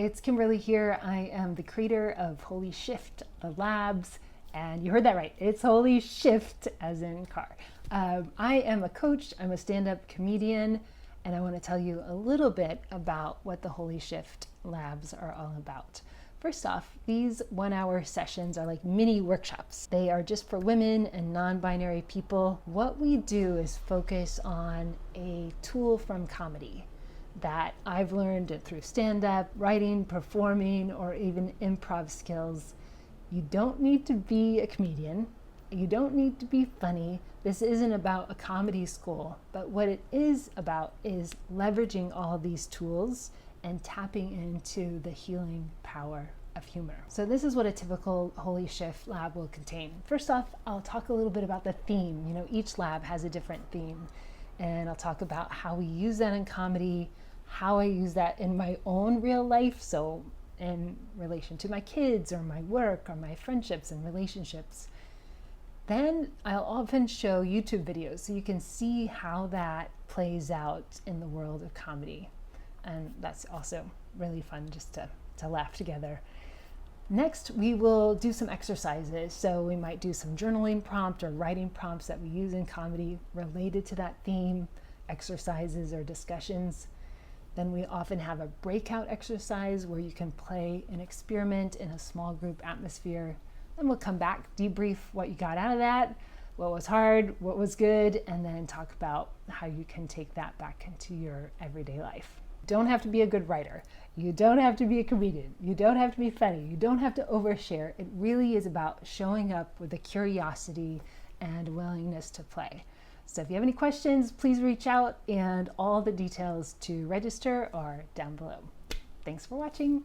it's Kimberly here. I am the creator of Holy Shift, the labs, and you heard that right. It's Holy Shift, as in car. I am a coach, I'm a stand-up comedian, and I want to tell you a little bit about what the Holy Shift labs are all about. First off, these 1-hour sessions are like mini workshops. They are just for women and non-binary people. What we do is focus on a tool from comedy that I've learned through stand-up, writing, performing, or even improv skills. You don't need to be a comedian. You don't need to be funny. This isn't about a comedy school, but what it is about is leveraging all these tools and tapping into the healing power of humor. So this is what a typical Holy Shift lab will contain. First off, I'll talk a little bit about the theme. You know, each lab has a different theme, and I'll talk about how we use that in comedy, how I use that in my own real life, so in relation to my kids or my work or my friendships and relationships. Then I'll often show YouTube videos so you can see how that plays out in the world of comedy. And that's also really fun just to laugh together. Next, we will do some exercises. So we might do some journaling prompt or writing prompts that we use in comedy related to that theme, exercises or discussions. Then we often have a breakout exercise where you can play an experiment in a small group atmosphere. Then we'll come back, debrief what you got out of that, what was hard, what was good, and then talk about how you can take that back into your everyday life. You don't have to be a good writer. You don't have to be a comedian. You don't have to be funny. You don't have to overshare. It really is about showing up with a curiosity and willingness to play. So if you have any questions, please reach out, and all the details to register are down below. Thanks for watching.